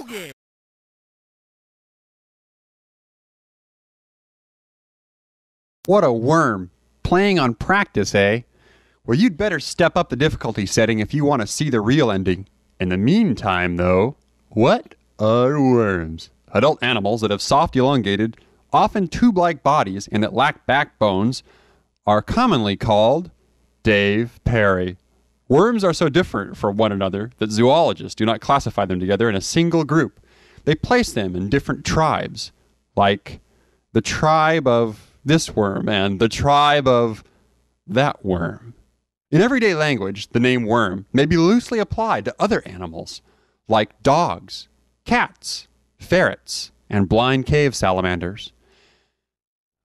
game. What a worm. Playing on practice, eh? Well, you'd better step up the difficulty setting if you want to see the real ending. In the meantime, though, what are worms? Adult animals that have soft, elongated, often tube-like bodies and that lack backbones are commonly called Dave Perry. Worms are so different from one another that zoologists do not classify them together in a single group. They place them in different tribes, like the tribe of this worm and the tribe of that worm. In everyday language, the name worm may be loosely applied to other animals, like dogs, cats, ferrets, and blind cave salamanders.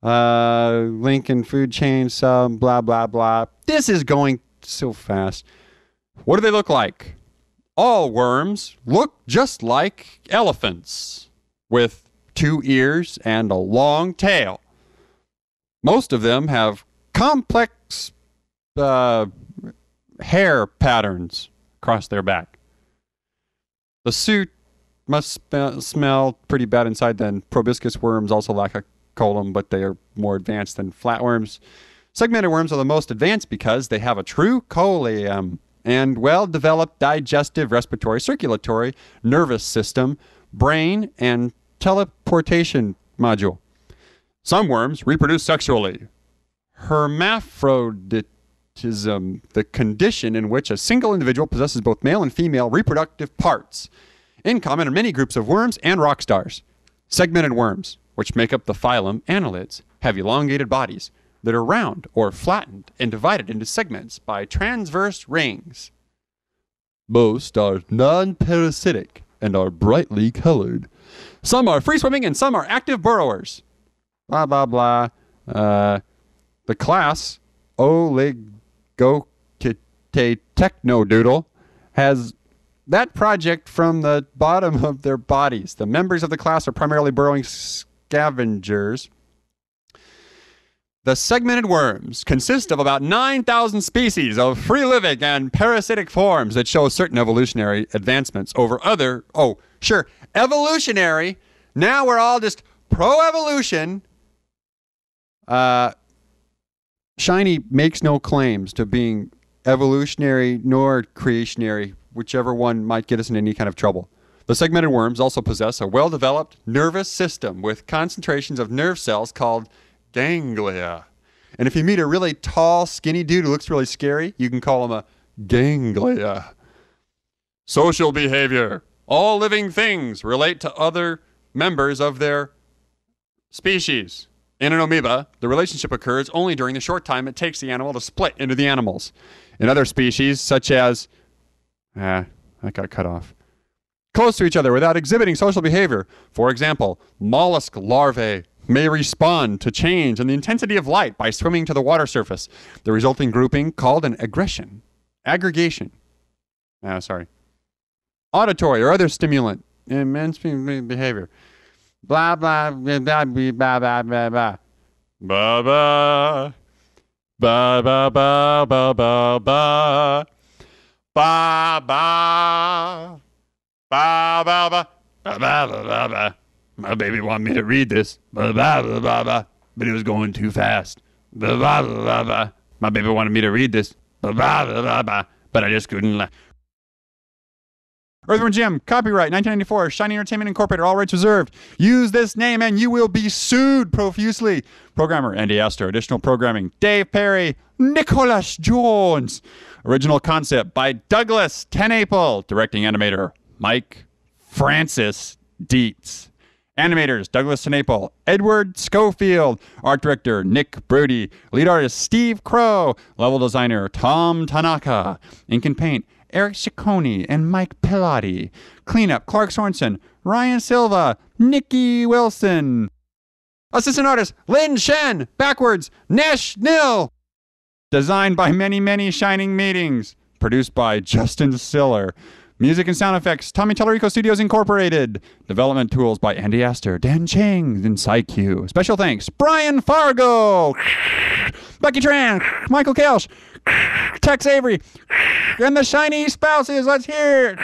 Lincoln food chain, sub, blah, blah, blah. This is going so fast. What do they look like? All worms look just like elephants, with 2 ears and a long tail. Most of them have complex hair patterns across their back. The suit must smell pretty bad inside then. Proboscis worms also lack a colon, but they are more advanced than flatworms. Segmented worms are the most advanced because they have a true coelom and well-developed digestive, respiratory, circulatory, nervous system, brain, and teleportation module. Some worms reproduce sexually. Hermaphroditism, the condition in which a single individual possesses both male and female reproductive parts. In common are many groups of worms and rock stars. Segmented worms, which make up the phylum Annelids, have elongated bodies that are round or flattened and divided into segments by transverse rings. Most are non-parasitic and are brightly colored. Some are free-swimming and some are active burrowers. Blah, blah, blah. The class Oligochetechnodoodle has that project from the bottom of their bodies. The members of the class are primarily burrowing scavengers. The segmented worms consist of about 9,000 species of free-living and parasitic forms that show certain evolutionary advancements over other... Oh, sure, evolutionary. Now we're all just pro-evolution. Shiny makes no claims to being evolutionary nor creationary, whichever one might get us in any kind of trouble. The segmented worms also possess a well-developed nervous system with concentrations of nerve cells called ganglia. And if you meet a really tall, skinny dude who looks really scary, you can call him a ganglia. Social behavior. All living things relate to other members of their species. In an amoeba, the relationship occurs only during the short time it takes the animal to split into the animals. In other species, such as... that got cut off. Close to each other without exhibiting social behavior. For example, mollusk larvae may respond to change in the intensity of light by swimming to the water surface. The resulting grouping, called an aggregation. Auditory or other stimulant. Immense behavior. Blah, blah, blah, blah, blah, blah, blah, blah. Ba, ba. Ba, ba, ba, ba, ba, ba. Ba, ba. Ba, ba, ba. Ba, ba, ba, ba, ba. My baby wanted me to read this. Ba, ba, ba, ba, ba. But it was going too fast. Ba, ba, ba, ba, ba. My baby wanted me to read this. Ba, ba, ba, ba, ba. But I just couldn't. Earthworm Jim, copyright 1994, Shiny Entertainment Incorporated, all rights reserved. Use this name and you will be sued profusely. Programmer, Andy Astor. Additional programming, Dave Perry, Nicholas Jones. Original concept by Douglas Tenaple. Directing animator, Mike Francis Dietz. Animators, Douglas Tenaple, Edward Schofield. Art director, Nick Brody. Lead artist, Steve Crow. Level designer, Tom Tanaka. Ink and paint, Eric Ciccone and Mike Pilati. Cleanup, Clark Sorensen, Ryan Silva, Nikki Wilson. Assistant artist, Lynn Shen. Backwards, Nesh Nil. Designed by Many Shining Meetings. Produced by Justin Siller. Music and sound effects, Tommy Tellerico Studios Incorporated. Development tools by Andy Astor, Dan Chang, and PsyQ. Special thanks, Brian Fargo, Becky Tran, Michael Kelsch, Tex Avery, and the shiny spouses. Let's hear it.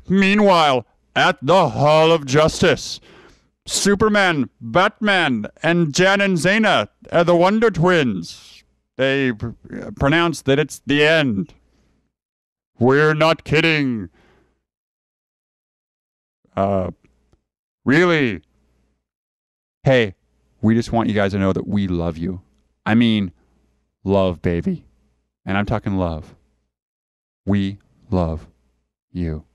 Meanwhile, at the Hall of Justice. Superman, Batman, and Jan and Zena, the Wonder Twins. They pronounce that it's the end. We're not kidding. Really? Hey, we just want you guys to know that we love you. I mean, love, baby. And I'm talking love. We love you.